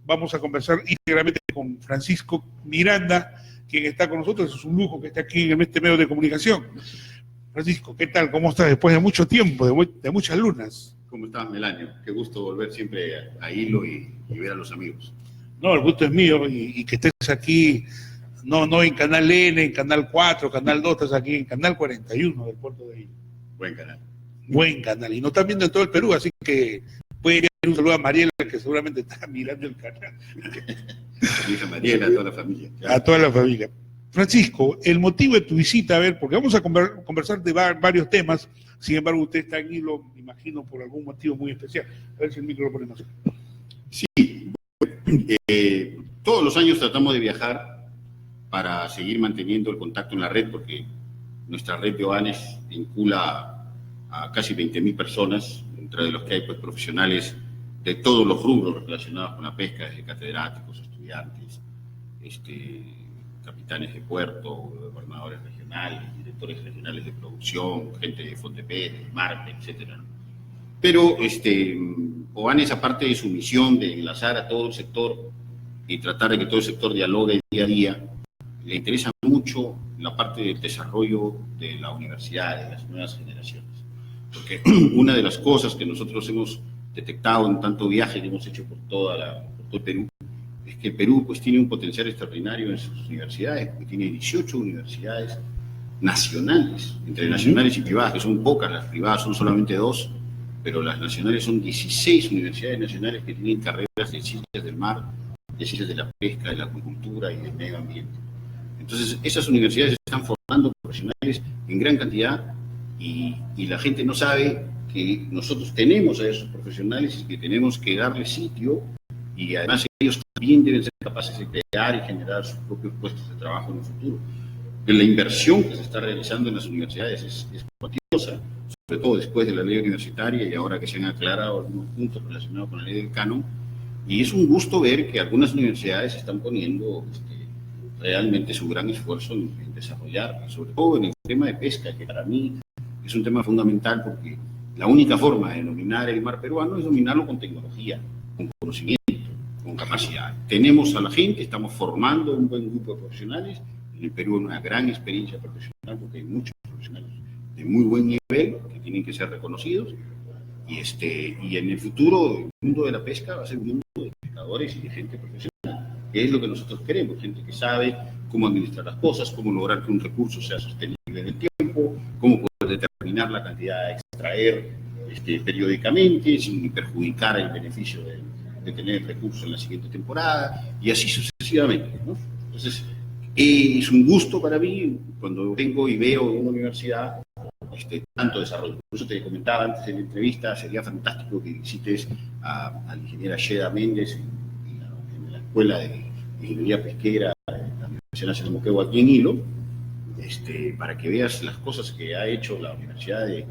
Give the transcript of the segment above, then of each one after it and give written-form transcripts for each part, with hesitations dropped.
vamos a conversar íntegramente con Francisco Miranda, quien está con nosotros. Es un lujo que esté aquí en este medio de comunicación. Francisco, ¿qué tal? ¿Cómo estás después de mucho tiempo, de muchas lunas? ¿Cómo estás, Melanio? Qué gusto volver siempre a Hilo y ver a los amigos. No, el gusto es mío y que estés aquí, no en Canal N, en Canal 4, Canal 2, estás aquí en Canal 41 del Puerto de Hilo. Buen canal. Buen canal. Y nos están viendo en todo el Perú, así que puede ir un saludo a Mariela, que seguramente está mirando el canal. Mi hija Mariela, a toda la familia. Claro. A toda la familia. Francisco, el motivo de tu visita, a ver, porque vamos a conversar de varios temas, sin embargo usted está en Hilo, me imagino, por algún motivo muy especial. A ver si el micro lo ponemos. Sí, todos los años tratamos de viajar para seguir manteniendo el contacto en la red, porque nuestra red de OANES vincula a casi 20.000 personas, entre los que hay pues, profesionales de todos los rubros relacionados con la pesca, desde catedráticos, estudiantes, capitanes de puerto, gobernadores regionales, directores regionales de producción, gente de FONDEPE, de MARPE, etc. Pero OANES, aparte de su misión de enlazar a todo el sector y tratar de que todo el sector dialogue día a día, le interesa mucho la parte del desarrollo de la universidad, de las nuevas generaciones. Porque una de las cosas que nosotros hemos detectado en tanto viaje que hemos hecho por todo el Perú, es que el Perú pues, tiene un potencial extraordinario en sus universidades, porque tiene 18 universidades nacionales, entre nacionales y privadas, que son pocas, las privadas son solamente 2, pero las nacionales son 16 universidades nacionales que tienen carreras de ciencias del mar, de ciencias de la pesca, de la acuicultura y del medio ambiente. Entonces, esas universidades están formando profesionales en gran cantidad y la gente no sabe que nosotros tenemos a esos profesionales y que tenemos que darles sitio, y además ellos también deben ser capaces de crear y generar sus propios puestos de trabajo en el futuro. La inversión que se está realizando en las universidades es cuantiosa, sobre todo después de la ley universitaria y ahora que se han aclarado algunos puntos relacionados con la ley del canon, y es un gusto ver que algunas universidades están poniendo realmente su gran esfuerzo en desarrollar, sobre todo en el tema de pesca, que para mí es un tema fundamental porque la única forma de dominar el mar peruano es dominarlo con tecnología, con conocimiento, con capacidad. Tenemos a la gente, estamos formando un buen grupo de profesionales. En el Perú hay una gran experiencia profesional porque hay muchos profesionales de muy buen nivel que tienen que ser reconocidos. Y en el futuro, el mundo de la pesca va a ser un mundo de pescadores y de gente profesional, que es lo que nosotros queremos, gente que sabe cómo administrar las cosas, cómo lograr que un recurso sea sostenible en el tiempo, cómo poder determinar la cantidad a extraer periódicamente sin perjudicar el beneficio de tener el recurso en la siguiente temporada, y así sucesivamente, ¿no? Entonces, es un gusto para mí cuando vengo y veo en una universidad tanto desarrollo. Por eso te comentaba antes de la entrevista, sería fantástico que visites a la ingeniera Sheda Méndez en la Escuela de Ingeniería Pesquera de la Universidad Nacional de Moquegua aquí en Hilo, para que veas las cosas que ha hecho la Universidad de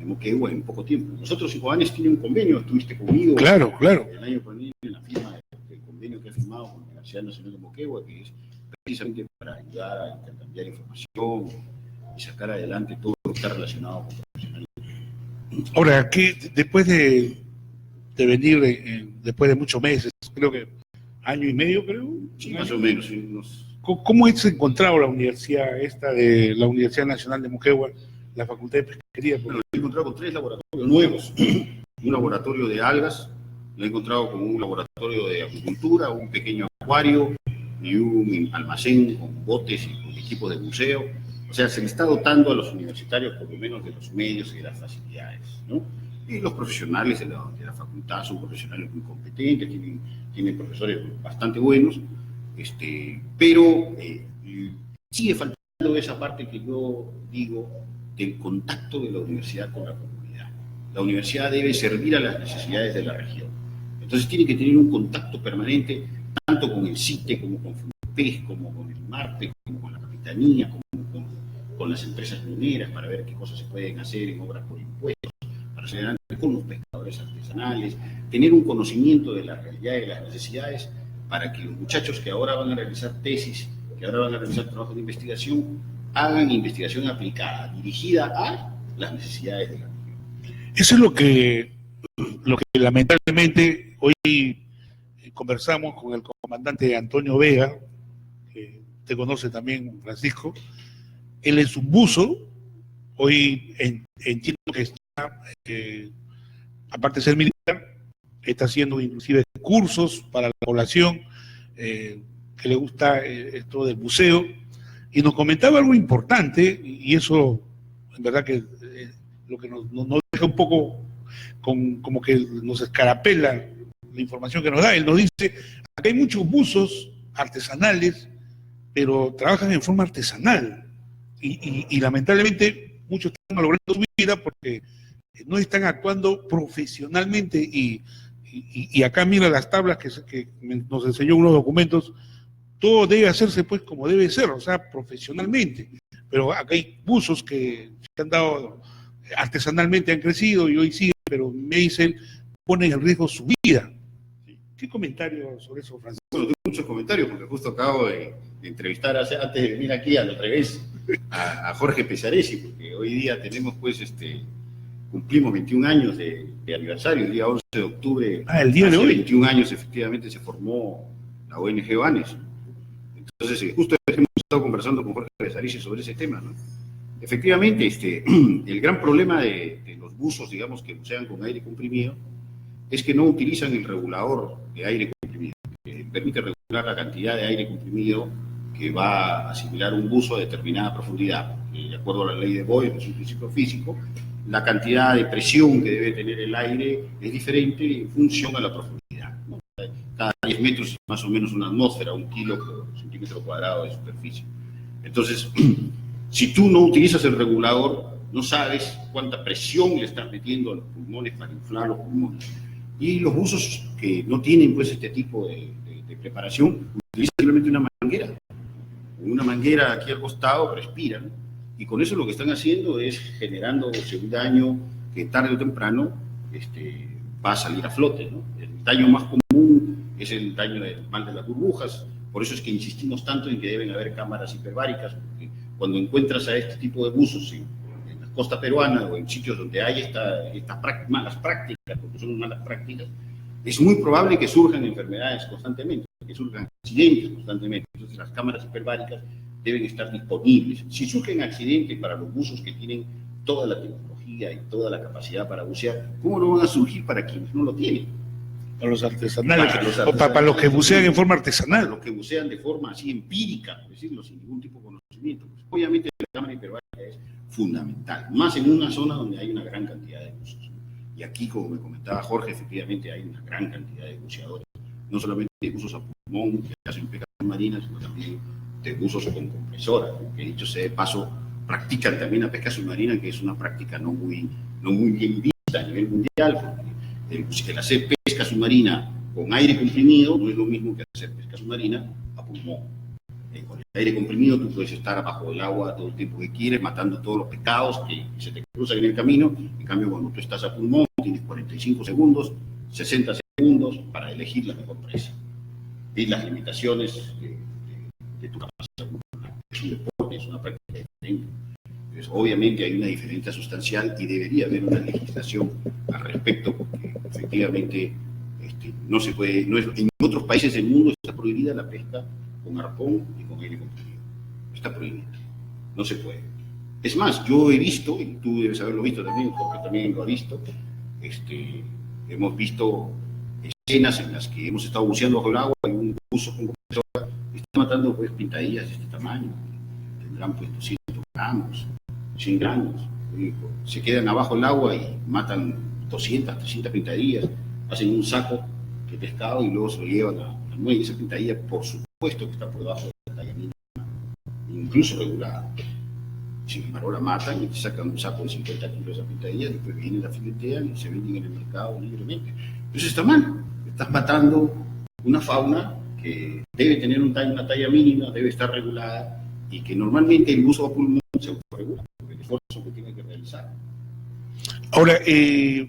Moquegua en poco tiempo. Nosotros en OANES tiene un convenio, estuviste conmigo claro. el año pasado en la firma del convenio que ha firmado con la Universidad Nacional de Moquegua, que es precisamente para ayudar a intercambiar información y sacar adelante todo lo que está relacionado con profesionales. Ahora, que después de venir, después de muchos meses, creo que año y medio, creo. Sí, más o menos. Sí, ¿Cómo es encontrado la universidad de la Universidad Nacional de Moquegua, la Facultad de Pesquería? Bueno, he encontrado con 3 laboratorios nuevos. Un laboratorio de algas, lo he encontrado con un laboratorio de acuicultura, un pequeño acuario y un almacén con botes y con equipos de buceo. O sea, se le está dotando a los universitarios por lo menos de los medios y de las facilidades, ¿no? Y los profesionales de la facultad son profesionales muy competentes, tienen profesores bastante buenos, pero sigue faltando esa parte que yo digo del contacto de la universidad con la comunidad. La universidad debe servir a las necesidades de la región. Entonces tiene que tener un contacto permanente tanto con el CITE como con FUNPES, como con el MARPE, como con la Capitanía, como con las empresas mineras para ver qué cosas se pueden hacer en obras por impuestos, para hacer adelante con los pescadores artesanales, tener un conocimiento de la realidad y de las necesidades para que los muchachos que ahora van a realizar tesis, que ahora van a realizar trabajos de investigación, hagan investigación aplicada, dirigida a las necesidades de la región. Eso es lo que lamentablemente hoy conversamos con el comandante Antonio Vega, que te conoce también, Francisco. Él es un buzo, hoy entiendo que está, aparte de ser militar, está haciendo inclusive cursos para la población que le gusta esto del buceo, y nos comentaba algo importante, y eso en verdad que lo que nos deja un poco como que nos escarapela la información que nos da. Él nos dice, acá hay muchos buzos artesanales, pero trabajan en forma artesanal, y lamentablemente muchos están malogrando su vida porque no están actuando profesionalmente, y acá mira las tablas que nos enseñó unos documentos, todo debe hacerse pues como debe ser, o sea, profesionalmente, pero acá hay buzos que se han dado artesanalmente, han crecido y hoy siguen, pero me dicen, ponen en riesgo su vida. ¿Qué comentario sobre eso, Francisco? Bueno, tengo muchos comentarios porque justo acabo de entrevistar antes de venir aquí al revés a Jorge Pesaresi, porque hoy día tenemos pues cumplimos 21 años de aniversario, el día 11 de octubre. El día de hoy. 21 años efectivamente se formó la ONG Oanes. Entonces, justo hemos estado conversando con Jorge Pesaresi sobre ese tema, ¿no? Efectivamente, el gran problema de los buzos, digamos, que bucean con aire comprimido, es que no utilizan el regulador de aire comprimido, que permite regular la cantidad de aire comprimido que va a asimilar un buzo a determinada profundidad. De acuerdo a la ley de Boyle, que es un principio físico, la cantidad de presión que debe tener el aire es diferente en función a la profundidad, ¿no? Cada 10 metros es más o menos una atmósfera, 1 kilo por centímetro cuadrado de superficie. Entonces, si tú no utilizas el regulador, no sabes cuánta presión le estás metiendo a los pulmones para inflar los pulmones. Y los buzos que no tienen pues este tipo de preparación utilizan simplemente una manguera. Con una manguera aquí al costado respiran, y con eso lo que están haciendo es generando un daño que tarde o temprano va a salir a flote, ¿no? El daño más común es el daño del mal de las burbujas. Por eso es que insistimos tanto en que deben haber cámaras hiperbáricas, porque cuando encuentras a este tipo de buzos en la costa peruana o en sitios donde hay estas malas prácticas, porque son malas prácticas, es muy probable que surjan enfermedades constantemente, que surjan accidentes constantemente. Entonces las cámaras hiperbáricas deben estar disponibles. Si surgen accidentes para los buzos que tienen toda la tecnología y toda la capacidad para bucear, ¿cómo no van a surgir para quienes no lo tienen? Para los artesanales, para los que bucean en forma artesanal. Para los que bucean de forma así empírica, es decir, sin ningún tipo de conocimiento. Pues, obviamente la cámara hiperbárica es fundamental, más en una zona donde hay una gran cantidad de buzos. Y aquí, como me comentaba Jorge, efectivamente hay una gran cantidad de buceadores, no solamente de buzos a pulmón que hacen pesca submarina, sino también de buzos con compresora, que dicho sea de paso, practican también la pesca submarina, que es una práctica no muy bien vista a nivel mundial, porque el hacer pesca submarina con aire comprimido no es lo mismo que hacer pesca submarina a pulmón. Con el aire comprimido tú puedes estar abajo del agua todo el tiempo que quieres, matando todos los pescados que se te cruzan en el camino. En cambio, cuando tú estás a pulmón, tienes 45 segundos, 60 segundos para elegir la mejor presa. Y las limitaciones de tu capacidad. Es un deporte, es una práctica diferente. Entonces, obviamente hay una diferencia sustancial y debería haber una legislación al respecto, porque efectivamente no se puede, en otros países del mundo está prohibida la pesca con arpón y con aire comprimido. Está prohibida. No se puede. Es más, yo he visto, y tú debes haberlo visto también, porque también lo ha visto, hemos visto escenas en las que hemos estado buceando bajo el agua y un buzo con compresora está matando pues pintadillas de este tamaño. Tendrán pues 200 gramos, 100 gramos. Se quedan abajo del agua y matan 200, 300 pintadillas, hacen un saco de pescado y luego se lo llevan al muelle. Esa pintadilla, por supuesto, que está por debajo de la talla mínima, incluso regulada. Sin embargo, la matan y sacan un saco de 50 kilos de esa pintadilla, después vienen, la filetean y se venden en el mercado libremente. Eso está mal. Estás matando una fauna que debe tener una talla mínima, debe estar regulada, y que normalmente el uso a pulmón se autorregula, porque el esfuerzo que tiene que realizar. Ahora,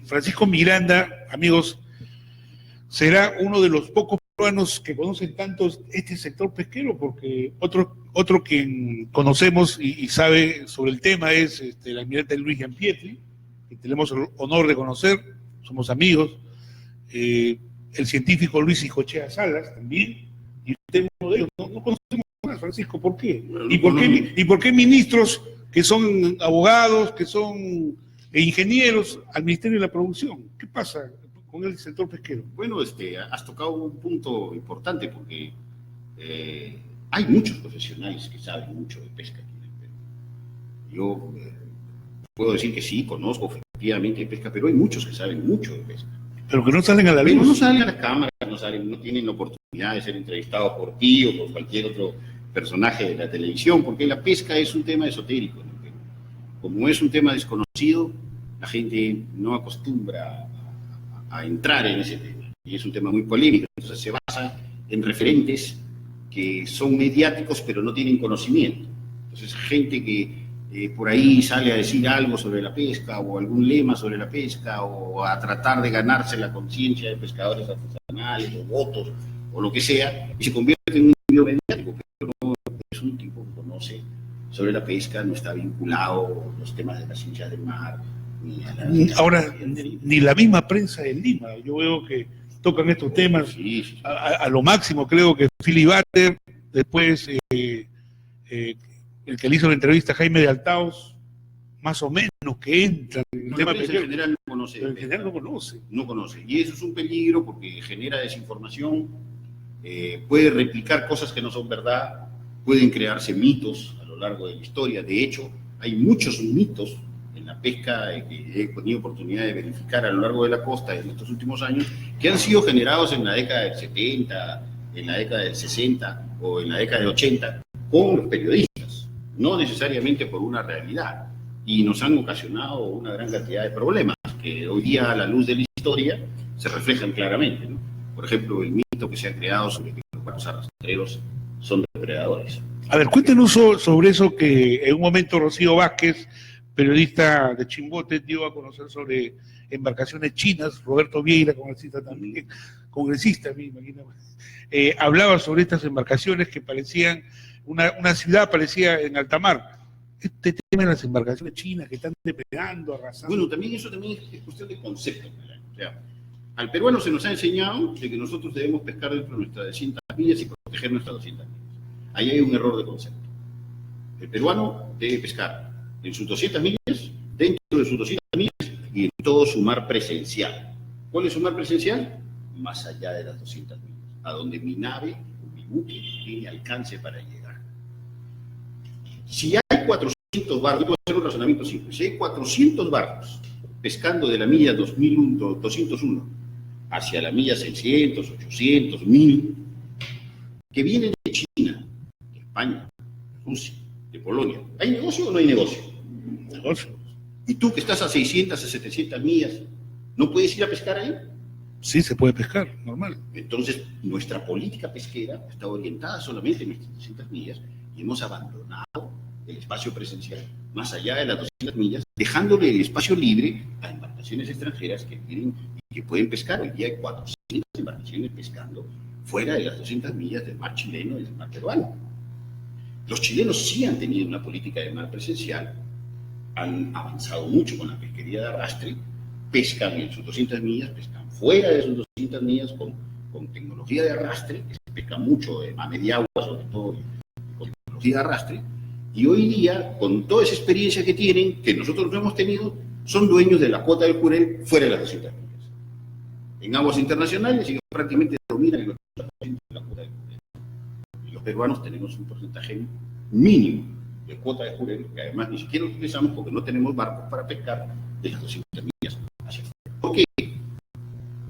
Francisco Miranda, amigos, será uno de los pocos peruanos que conocen tanto este sector pesquero, porque otro que conocemos y sabe sobre el tema es el almirante Luis Giampietri, que tenemos el honor de conocer, somos amigos, el científico Luis Hijochea Salas también, y usted es uno de ellos. No conocemos más, Francisco, ¿por qué? Bueno, ¿Y por qué ministros que son abogados, que son ingenieros al Ministerio de la Producción? ¿Qué pasa con el sector pesquero? Bueno, has tocado un punto importante porque hay muchos profesionales que saben mucho de pesca aquí en el Perú. Yo puedo decir que sí, conozco efectivamente de pesca, pero hay muchos que saben mucho de pesca. Pero que no salen a la Pero luz. no salen a las cámaras, no tienen oportunidad de ser entrevistados por ti o por cualquier otro personaje de la televisión, porque la pesca es un tema esotérico en el Perú. Como es un tema desconocido, la gente no acostumbra a entrar en ese tema. Y es un tema muy polémico, entonces se basa en referentes que son mediáticos pero no tienen conocimiento. Entonces gente que por ahí sale a decir algo sobre la pesca o algún lema sobre la pesca o a tratar de ganarse la conciencia de pescadores artesanales o votos o lo que sea, y se convierte en un medio mediático, pero no es un tipo que conoce sobre la pesca, no está vinculado a los temas de la ciencia del mar. Ahora, ni la misma prensa de Lima, yo veo que tocan estos temas Sí. a lo máximo. Creo que Philly Butter, después el que le hizo la entrevista a Jaime de Altaos, más o menos que entra en el tema En pesquero, general no conoce. pero en general no conoce. No conoce. Y eso es un peligro porque genera desinformación, puede replicar cosas que no son verdad, pueden crearse mitos a lo largo de la historia. De hecho, hay muchos mitos en la pesca que he tenido oportunidad de verificar a lo largo de la costa en estos últimos años, que han sido generados en la década del 70, en la década del 60 o en la década del 80 con los periodistas, no necesariamente por una realidad, y nos han ocasionado una gran cantidad de problemas que hoy día a la luz de la historia se reflejan claramente, ¿no? Por ejemplo, el mito que se ha creado sobre que los barcos arrastreros son depredadores. A ver, cuéntenos sobre eso que en un momento Rocío Vázquez, periodista de Chimbote, dio a conocer sobre embarcaciones chinas. Roberto Vieira, congresista, me imagino, hablaba sobre estas embarcaciones que parecían, una ciudad parecía en alta mar. Este tema de las embarcaciones chinas que están depredando, arrasando. Bueno, también eso es cuestión de concepto. O sea, al peruano se nos ha enseñado de que nosotros debemos pescar dentro de nuestras 200 millas y proteger nuestras 200 millas. Ahí hay un error de concepto. El peruano debe pescar en sus 200 millas, dentro de sus 200 millas y en todo su mar presencial. ¿Cuál es su mar presencial? Más allá de las 200 millas, a donde mi nave o mi buque tiene alcance para llegar. Si hay 400 barcos, voy a hacer un razonamiento simple, si hay 400 barcos pescando de la milla 201 hacia la milla 600, 800, 1000, que vienen de China, de España, de Rusia, de Polonia, ¿hay negocio o no hay negocio? Negocio. ¿Y tú que estás a 600, a 700 millas, no puedes ir a pescar ahí? Sí, se puede pescar, normal. Entonces, nuestra política pesquera está orientada solamente en nuestras 200 millas y hemos abandonado el espacio presencial más allá de las 200 millas, dejándole el espacio libre a embarcaciones extranjeras que quieren y que pueden pescar. Hoy día hay 400 embarcaciones pescando fuera de las 200 millas del mar chileno y del mar peruano. Los chilenos sí han tenido una política de mar presencial, han avanzado mucho con la pesquería de arrastre, pescan en sus 200 millas, pescan fuera de sus 200 millas con tecnología de arrastre, que se pesca mucho a media agua, sobre todo con tecnología de arrastre, y hoy día, con toda esa experiencia que tienen, que nosotros no hemos tenido, son dueños de la cuota del Jurel fuera de las 200 millas. En aguas internacionales ellos prácticamente dominan el 80% de la cuota del Jurel. Y los peruanos tenemos un porcentaje mínimo de cuota de Jurel, que además ni siquiera utilizamos porque no tenemos barcos para pescar de las 200 millas hacia afuera. ¿Por qué?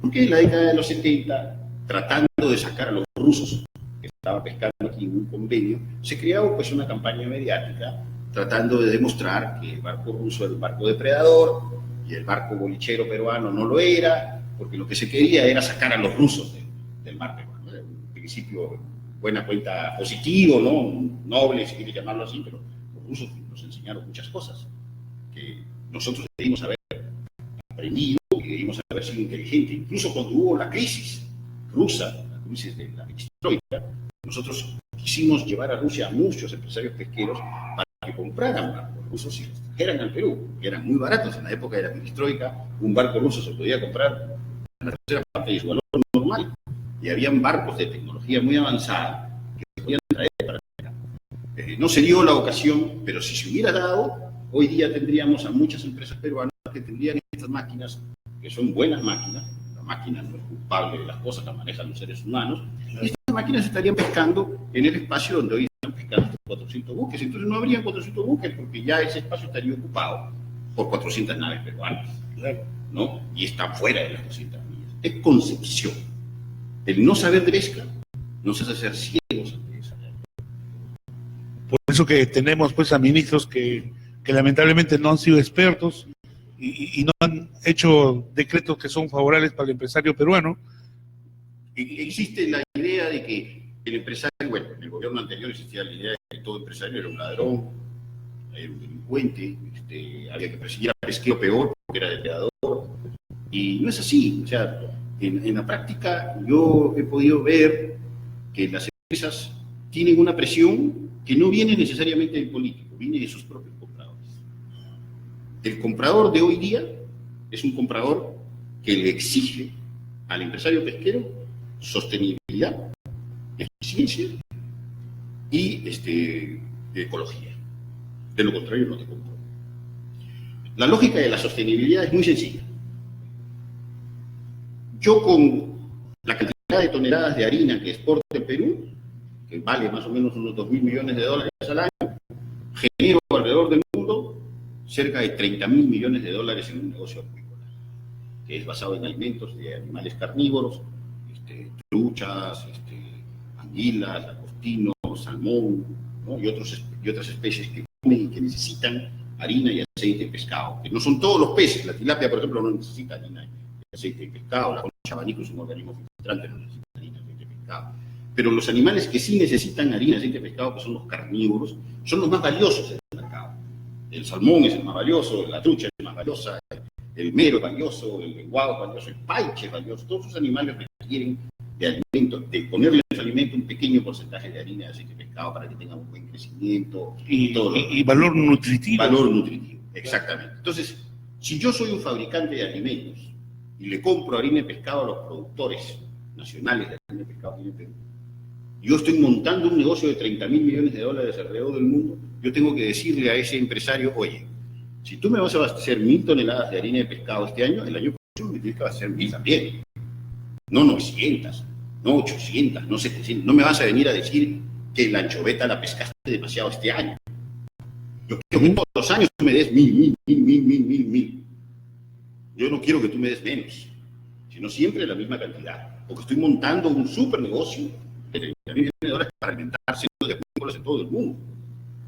Porque en la década de los 70, tratando de sacar a los rusos que estaban pescando aquí en un convenio, se creó pues una campaña mediática tratando de demostrar que el barco ruso era un barco depredador y el barco bolichero peruano no lo era, porque lo que se quería era sacar a los rusos del mar peruano. Era un principio, buena cuenta, positivo, ¿no? Noble, si quiere llamarlo así, pero los rusos nos enseñaron muchas cosas que nosotros debimos haber aprendido y debimos haber sido inteligentes. Incluso cuando hubo la crisis rusa, la crisis de la perestroika, nosotros quisimos llevar a Rusia a muchos empresarios pesqueros para que compraran barcos rusos y los trajeran al Perú, que eran muy baratos. En la época de la perestroika, un barco ruso se podía comprar la tercera parte de su valor normal. Y habían barcos de tecnología muy avanzada que se podían traer para acá. No se dio la ocasión, pero si se hubiera dado, hoy día tendríamos a muchas empresas peruanas que tendrían estas máquinas, que son buenas máquinas. La máquina no es culpable de las cosas, las manejan los seres humanos. Y estas máquinas estarían pescando en el espacio donde hoy están pescando 400 buques. Entonces no habrían 400 buques porque ya ese espacio estaría ocupado por 400 naves peruanas, ¿no? Y están fuera de las 200 millas. Es concepción. El no saber de pesca nos hace ser ciegos ante esa realidad. Por eso que tenemos pues a ministros que lamentablemente no han sido expertos y no han hecho decretos que son favorables para el empresario peruano. Existe la idea de que el empresario, bueno, en el gobierno anterior existía la idea de que todo empresario era un ladrón, era un delincuente, había que perseguir al pesquero peor porque era depredador, y no es así. O sea, en la práctica yo he podido ver que las empresas tienen una presión que no viene necesariamente del político, viene de sus propios compradores. El comprador de hoy día es un comprador que le exige al empresario pesquero sostenibilidad, eficiencia y ecología. De lo contrario, no te compro. La lógica de la sostenibilidad es muy sencilla. Yo con la cantidad de toneladas de harina que exporta el Perú, que vale más o menos unos 2.000 millones de dólares al año, genero alrededor del mundo cerca de 30.000 millones de dólares en un negocio acuícola, que es basado en alimentos de animales carnívoros, truchas, anguilas, langostino, salmón, ¿no? y otras especies que comen y que necesitan harina y aceite de pescado, que no son todos los peces. La tilapia, por ejemplo, no necesita harina y aceite de pescado, la concha de abanico es un organismo filtrante, no necesita harina y aceite de pescado. Pero los animales que sí necesitan harina y aceite de pescado, que son los carnívoros, son los más valiosos en el mercado. El salmón es el más valioso, la trucha es la más valiosa, el mero es valioso, el lenguado es valioso, el paiche es valioso. Todos esos animales requieren de alimentos, de ponerle en su alimento un pequeño porcentaje de harina y aceite de pescado para que tengan un buen crecimiento y valor nutritivo. Valor nutritivo, exactamente. Entonces, si yo soy un fabricante de alimentos y le compro harina de pescado a los productores nacionales de harina de pescado aquí en Perú, yo estoy montando un negocio de 30.000 millones de dólares alrededor del mundo, yo tengo que decirle a ese empresario, oye, si tú me vas a abastecer 1.000 toneladas de harina de pescado este año, el año próximo me tienes que abastecer 1.000 también. No 900, no 800, no 700. No me vas a venir a decir que la anchoveta la pescaste demasiado este año. Yo quiero que todos los años tú me des 1.000. Yo no quiero que tú me des menos, sino siempre la misma cantidad. Porque estoy montando un super negocio de 30.000 millones de dólares para alimentar centros de acuícolas en todo el mundo.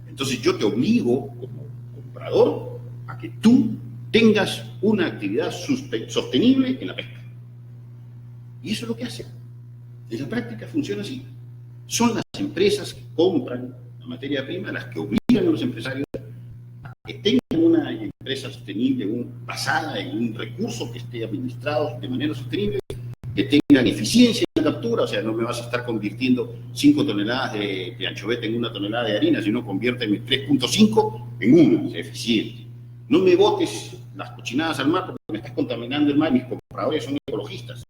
Entonces yo te obligo como comprador a que tú tengas una actividad sostenible en la pesca. Y eso es lo que hacen. En la práctica funciona así. Son las empresas que compran la materia prima las que obligan a los empresarios a que tengan una empresa sostenible, basada en un recurso que esté administrado de manera sostenible, que tengan eficiencia en la captura. O sea, no me vas a estar convirtiendo 5 toneladas de anchoveta en 1 tonelada de harina, sino conviérteme 3.5 en 1, sea eficiente. No me botes las cochinadas al mar porque me estás contaminando el mar. Mis compradores son ecologistas.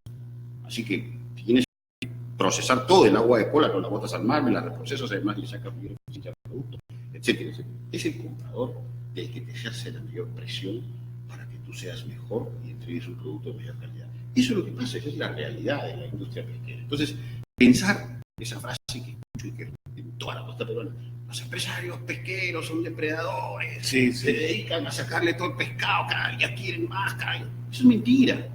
Así que tienes que procesar todo el agua de cola, con las botas al mar, me la reprocesas, además le sacas mayor eficiencia al producto, etcétera, etcétera. Es el comprador el que te ejerce la mayor presión para que tú seas mejor y entregues un producto de mayor calidad. Eso es lo que pasa, esa es la realidad de la industria pesquera. Entonces, pensar esa frase que escucho y que en toda la costa peruana, los empresarios pesqueros son depredadores, se dedican a sacarle todo el pescado, cada día quieren más, cada día. Eso es mentira.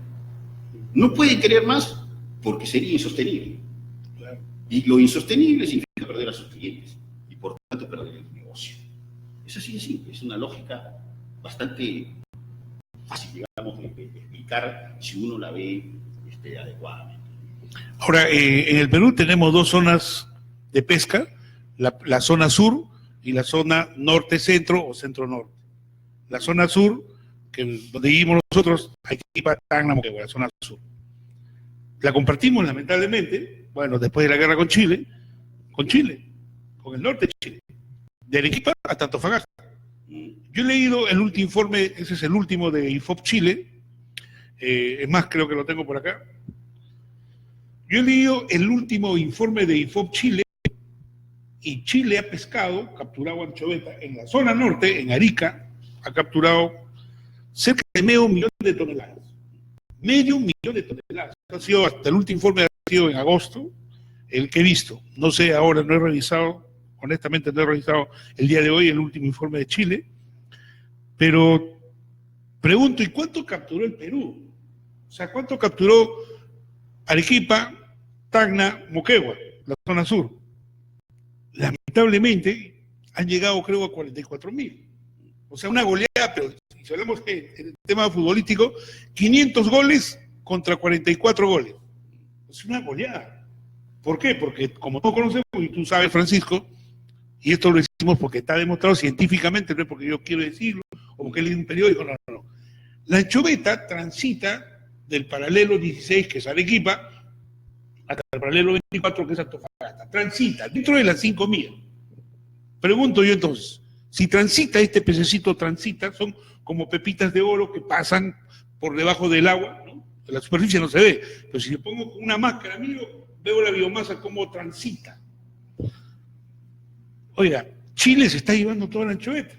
No pueden querer más porque sería insostenible. Claro. Y lo insostenible significa perder a sus clientes y por tanto perder el negocio. Es así de simple, es una lógica bastante fácil, digamos, de explicar si uno la ve adecuadamente. Ahora, en el Perú tenemos 2 zonas de pesca, la zona sur y la zona norte-centro o centro-norte. La zona sur, donde vivimos nosotros, Arequipa, Tacna, Moquegua, la zona sur. La compartimos, lamentablemente, bueno, después de la guerra con Chile, con el norte de Chile, de Arequipa hasta Antofagasta. Yo he leído el último informe, ese es el último de IFOP Chile, Es más, creo que lo tengo por acá. Yo he leído el último informe de IFOP Chile, y Chile ha pescado, capturado anchoveta en la zona norte, en Arica, ha capturado cerca de medio millón de toneladas. Medio millón de toneladas. Ha sido, hasta el último informe ha sido en agosto, el que he visto. No sé, ahora no he revisado, honestamente no he revisado el día de hoy el último informe de Chile, pero pregunto, ¿y cuánto capturó el Perú? O sea, ¿cuánto capturó Arequipa, Tacna, Moquegua, la zona sur? Lamentablemente han llegado, creo, a 44.000. O sea, una goleada, pero si hablamos en el tema futbolístico, 500 goles contra 44 goles. Es una goleada. ¿Por qué? Porque como no conocemos, y tú sabes, Francisco, y esto lo decimos porque está demostrado científicamente, no es porque yo quiero decirlo, o porque leí un periódico, no. La anchoveta transita del paralelo 16, que es Arequipa, hasta el paralelo 24, que es Antofagasta. Transita dentro de las 5 millas. Pregunto yo entonces, si transita, este pececito transita, son como pepitas de oro que pasan por debajo del agua, ¿no? En la superficie no se ve, pero si le pongo una máscara, miro, veo la biomasa como transita. Oiga, Chile se está llevando toda la anchoveta.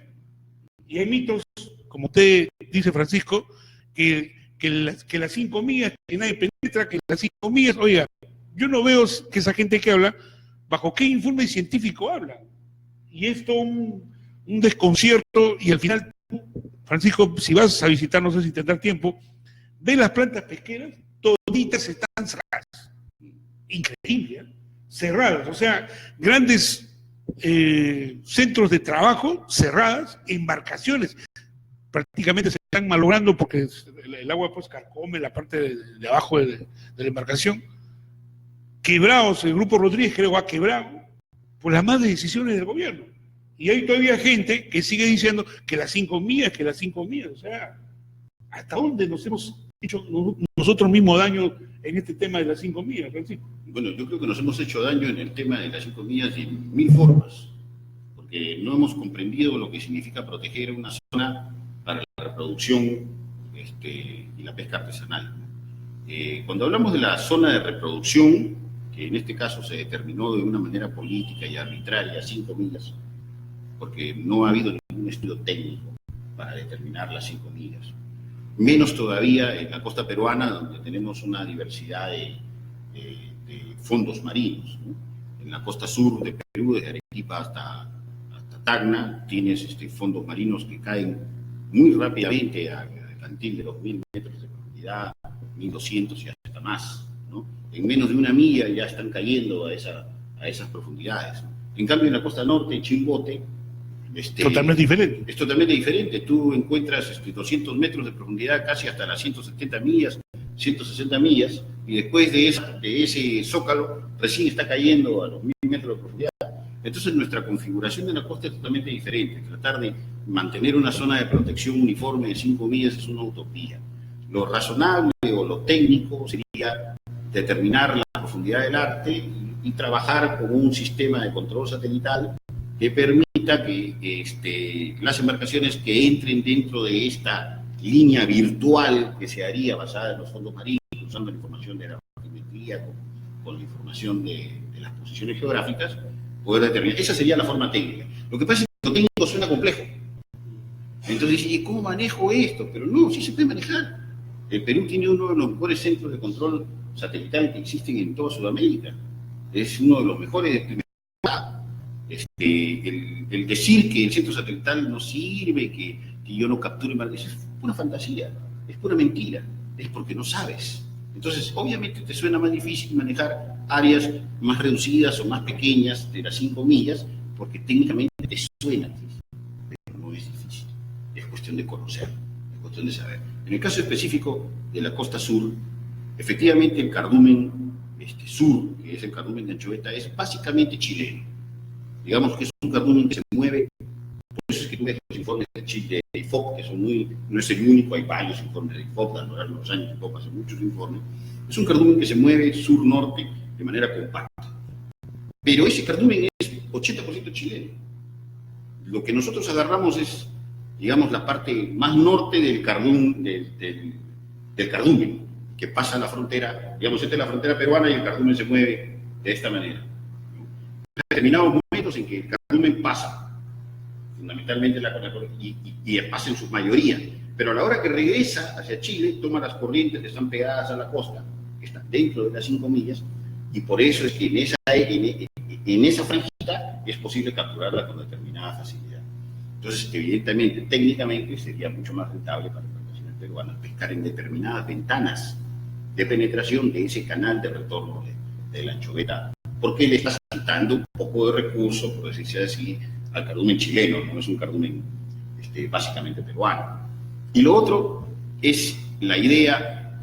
Y hay mitos, como usted dice, Francisco, que las 5 millas, que nadie penetra, que las 5 millas, oiga, yo no veo que esa gente que habla, bajo qué informe científico habla. Y esto un desconcierto, y al final, Francisco, si vas a visitar, no sé si tendrás tiempo, ve las plantas pesqueras, toditas están cerradas. Increíble, ¿eh? Cerradas, o sea, grandes centros de trabajo cerradas, embarcaciones, prácticamente se están malogrando porque el agua pues carcome la parte de abajo de la embarcación. Quebrados, el Grupo Rodríguez creo ha quebrado por las malas decisiones del gobierno. Y hay todavía gente que sigue diciendo que las 5 millas, o sea, ¿hasta dónde nos hemos hecho nosotros mismos daño en este tema de las 5 millas, Francisco? Bueno, yo creo que nos hemos hecho daño en el tema de las 5 millas de 1000 formas, porque no hemos comprendido lo que significa proteger una zona para la reproducción y la pesca artesanal. Cuando hablamos de la zona de reproducción, que en este caso se determinó de una manera política y arbitraria, 5 millas, porque no ha habido ningún estudio técnico para determinar las 5 millas. Menos todavía en la costa peruana, donde tenemos una diversidad de fondos marinos, ¿no? En la costa sur de Perú, desde Arequipa hasta Tacna, tienes fondos marinos que caen muy rápidamente a cantil de los 1000 metros de profundidad, 1200 y hasta más, ¿no? En menos de una milla ya están cayendo a esas profundidades, ¿no? En cambio, en la costa norte, Chimbote, totalmente diferente. Es totalmente diferente. Tú encuentras 200 metros de profundidad casi hasta las 170 millas, 160 millas, y después de ese zócalo recién está cayendo a los 1000 metros de profundidad. Entonces nuestra configuración de la costa es totalmente diferente. Tratar de mantener una zona de protección uniforme de 5 millas es una utopía. Lo razonable o lo técnico sería determinar la profundidad del arte y trabajar con un sistema de control satelital que permita que las embarcaciones que entren dentro de esta línea virtual que se haría basada en los fondos marinos, usando la información de la batimetría con la información de las posiciones geográficas, poder determinar. Esa sería la forma técnica. Lo que pasa es que lo técnico suena complejo. Entonces, ¿y cómo manejo esto? Pero no, sí se puede manejar. El Perú tiene uno de los mejores centros de control satelital que existen en toda Sudamérica. Es uno de los mejores. El decir que el centro satelital no sirve, que yo no capture mal, es pura fantasía, es pura mentira, es porque no sabes. Entonces, obviamente te suena más difícil manejar áreas más reducidas o más pequeñas de las 5 millas, porque técnicamente te suena difícil, pero no es difícil. Es cuestión de conocer, es cuestión de saber. En el caso específico de la costa sur, efectivamente el cardumen sur, que es el cardumen de anchoveta, es básicamente chileno. Digamos que es un cardumen que se mueve, por eso es que tú ves los informes de Chile, de IFOP, que son no es el único, hay varios informes de IFOP, a lo largo de los años IFOP hace muchos informes. Es un cardumen que se mueve sur-norte de manera compacta. Pero ese cardumen es 80% chileno. Lo que nosotros agarramos es, digamos, la parte más norte del cardumen, del cardumen, que pasa la frontera, digamos, esta es la frontera peruana y el cardumen se mueve de esta manera. Hay determinados momentos en que el cardumen pasa, fundamentalmente y pasa en su mayoría, pero a la hora que regresa hacia Chile, toma las corrientes que están pegadas a la costa, que están dentro de las 5 millas, y por eso es que en esa franjita es posible capturarla con determinada facilidad. Entonces, evidentemente, técnicamente sería mucho más rentable para las embarcaciones peruanas pescar en determinadas ventanas de penetración de ese canal de retorno de la anchoveta, porque le está quitando un poco de recursos, por decirse así, al cardumen chileno, no es un cardumen básicamente peruano. Y lo otro es la idea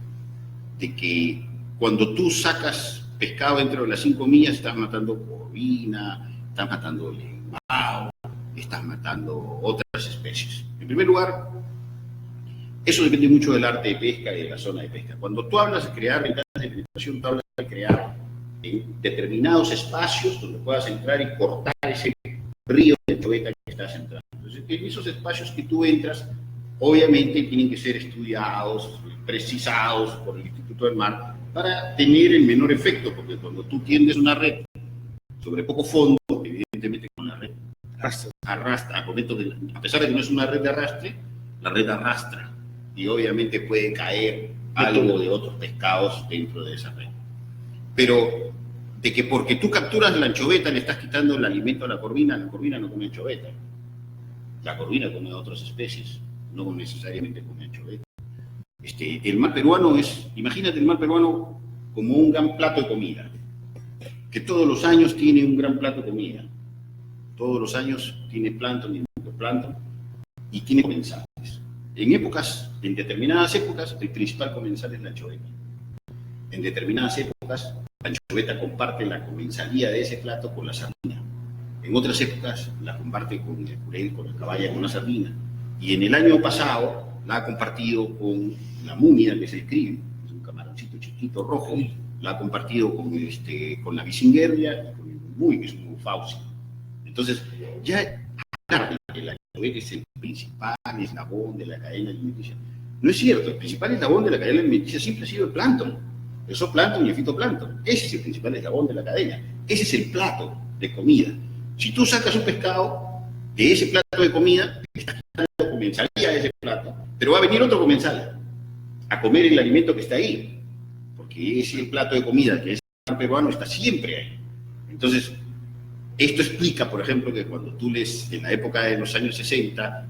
de que cuando tú sacas pescado dentro de las 5 millas, estás matando corvina, estás matando lengao, estás matando otras especies. En primer lugar, eso depende mucho del arte de pesca y de la zona de pesca. Cuando tú hablas de crear ventanas de penetración, tú hablas de crear determinados espacios donde puedas entrar y cortar ese río de anchoveta que estás entrando. Entonces, en esos espacios que tú entras, obviamente tienen que ser estudiados, precisados por el Instituto del Mar para tener el menor efecto, porque cuando tú tiendes una red sobre poco fondo, evidentemente con la red arrastra, a pesar de que no es una red de arrastre, la red arrastra y obviamente puede caer algo de otros pescados dentro de esa red. Pero de que porque tú capturas la anchoveta le estás quitando el alimento a la corvina no come anchoveta. La corvina come otras especies, no necesariamente come anchoveta. El mar peruano imagínate el mar peruano como un gran plato de comida, que todos los años tiene un gran plato de comida. Todos los años tiene plancton y fitoplancton y tiene comensales. En determinadas épocas, el principal comensal es la anchoveta. En determinadas épocas, la anchoveta comparte la comensalía de ese plato con la sardina. En otras épocas, la comparte con el jurel, con el caballo, con la sardina. Y en el año pasado, la ha compartido con la munia que se escribe, es un camaroncito chiquito rojo, la ha compartido con la bisinguerria y con el muy, que es un fauci. Entonces, ya hablar de que la anchoveta es el principal eslabón de la cadena alimenticia, no es cierto. El principal eslabón de la cadena alimenticia siempre ha sido el plancton, el zooplancton y el fitoplancton. Ese es el principal eslabón de la cadena, ese es el plato de comida. Si tú sacas un pescado de ese plato de comida, estás quitando la comensalía de ese plato, pero va a venir otro comensal a comer el alimento que está ahí, porque ese plato de comida que es el peruano está siempre ahí. Entonces, esto explica, por ejemplo, que cuando tú lees en la época de los años 60,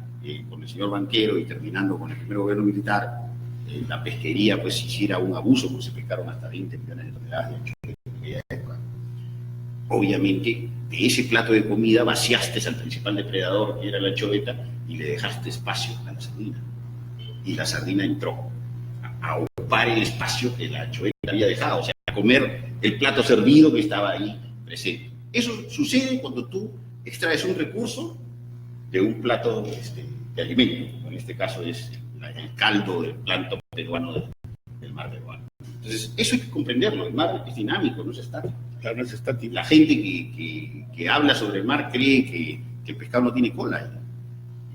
con el señor Banquero y terminando con el primer gobierno militar, la pesquería pues hiciera un abuso, porque se pescaron hasta 20 millones de toneladas de anchoveta en aquella época. Obviamente, de ese plato de comida vaciaste al principal depredador, que era la anchoveta, y le dejaste espacio a la sardina. Y la sardina entró a ocupar el espacio que la anchoveta había dejado, o sea, a comer el plato servido que estaba ahí presente. Eso sucede cuando tú extraes un recurso de un plato de alimento. En este caso es el caldo del plancton peruano del mar peruano. Entonces, eso hay que comprenderlo. El mar es dinámico, no es estático. Claro, no es estático. La gente que habla sobre el mar cree que el pescado no tiene cola.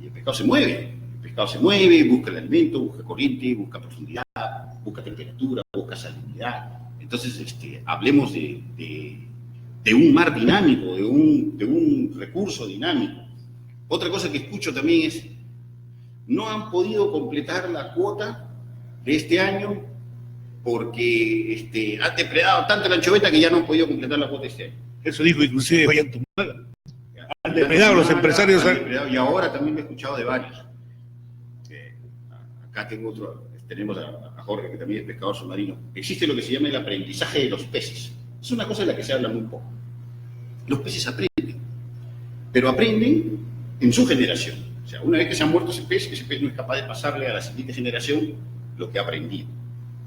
Y el pescado se mueve. El pescado se mueve, busca el alimento, busca corriente, busca profundidad, busca temperatura, busca salinidad. Entonces, hablemos de un mar dinámico, de un recurso dinámico. Otra cosa que escucho también es, no han podido completar la cuota de este año porque han depredado tanto la anchoveta que ya no han podido completar la cuota este año. Eso dijo inclusive Ollantaytamala. Han depredado los empresarios. Y ahora también lo he escuchado de varios. Acá tenemos a Jorge, que también es pescador submarino. Existe lo que se llama el aprendizaje de los peces. Es una cosa de la que se habla muy poco. Los peces aprenden, pero aprenden en su generación. O sea, una vez que se ha muerto ese pez no es capaz de pasarle a la siguiente generación lo que ha aprendido.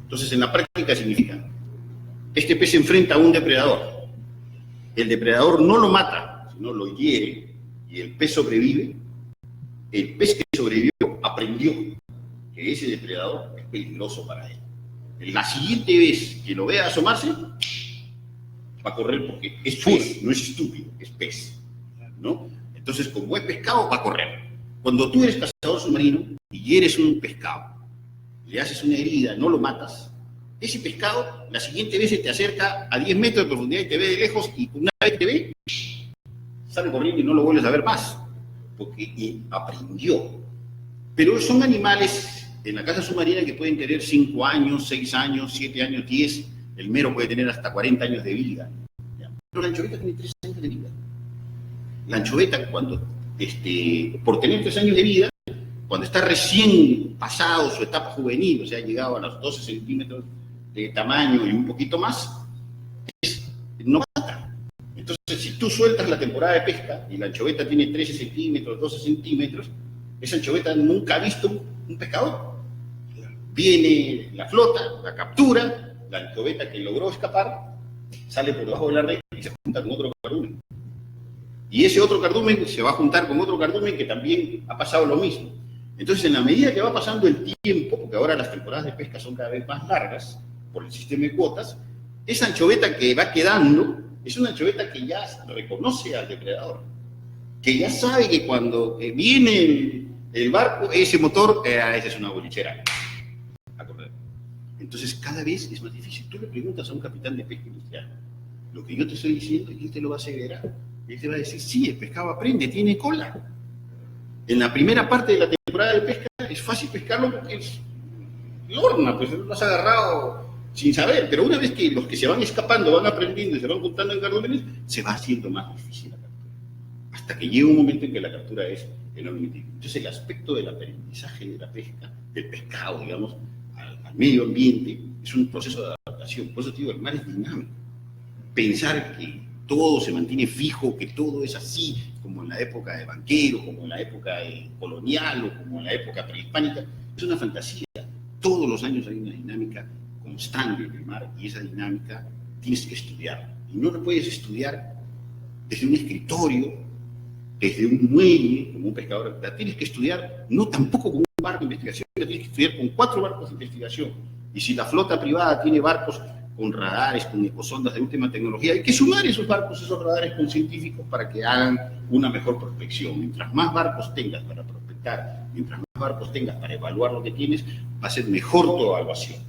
Entonces, en la práctica significa, este pez se enfrenta a un depredador. El depredador no lo mata, sino lo hiere, y el pez sobrevive. El pez que sobrevivió aprendió que ese depredador es peligroso para él. La siguiente vez que lo vea asomarse, va a correr porque es pez, no es estúpido, es pez, ¿no? Entonces, como es pescado, va a correr. Cuando tú eres cazador submarino y eres un pescado le haces una herida, no lo matas, ese pescado la siguiente vez se te acerca a 10 metros de profundidad y te ve de lejos, y una vez que te ve, sale corriendo y no lo vuelves a ver más, porque aprendió. Pero son animales en la casa submarina que pueden tener 5 años, 6 años, 7 años, 10, el mero puede tener hasta 40 años de vida. ¿Ya? Pero la anchoveta tiene 3 años de vida. La anchoveta, por tener 3 años de vida, cuando está recién pasado su etapa juvenil, o sea, ha llegado a los 12 centímetros de tamaño y un poquito más, no mata. Entonces, si tú sueltas la temporada de pesca y la anchoveta tiene 13 centímetros, 12 centímetros, esa anchoveta nunca ha visto un pescador. Viene la flota, la captura, la anchoveta que logró escapar, sale por debajo de la red y se junta con otro cardumen. Y ese otro cardumen se va a juntar con otro cardumen que también ha pasado lo mismo. Entonces, en la medida que va pasando el tiempo, porque ahora las temporadas de pesca son cada vez más largas por el sistema de cuotas, esa anchoveta que va quedando es una anchoveta que ya reconoce al depredador, que ya sabe que cuando viene el barco, ese motor, esa es una bolichera a correr. Entonces, cada vez es más difícil. Tú le preguntas a un capitán de pesca industrial lo que yo te estoy diciendo y él te lo va a aseverar. Él te va a decir, sí, el pescado aprende, tiene cola. En la primera parte de la temporada de pesca es fácil pescarlo porque es lorna, pues lo has agarrado sin saber, pero una vez que los que se van escapando van aprendiendo y se van juntando en cardúmenes, se va haciendo más difícil la captura. Hasta que llega un momento en que la captura es enormemente difícil. Entonces el aspecto del aprendizaje de la pesca, del pescado, digamos, al medio ambiente, es un proceso de adaptación. Por eso te digo, el mar es dinámico. Pensar que todo se mantiene fijo, que todo es así, como en la época de banquero, como en la época colonial o como en la época prehispánica, es una fantasía. Todos los años hay una dinámica constante en el mar y esa dinámica tienes que estudiar. Y no la puedes estudiar desde un escritorio, desde un muelle, como un pescador. La tienes que estudiar no tampoco con un barco de investigación, la tienes que estudiar con 4 barcos de investigación. Y si la flota privada tiene barcos con radares, con ecosondas de última tecnología, hay que sumar esos barcos, esos radares con científicos para que hagan una mejor prospección. Mientras más barcos tengas para prospectar, mientras más barcos tengas para evaluar lo que tienes, va a ser mejor tu evaluación.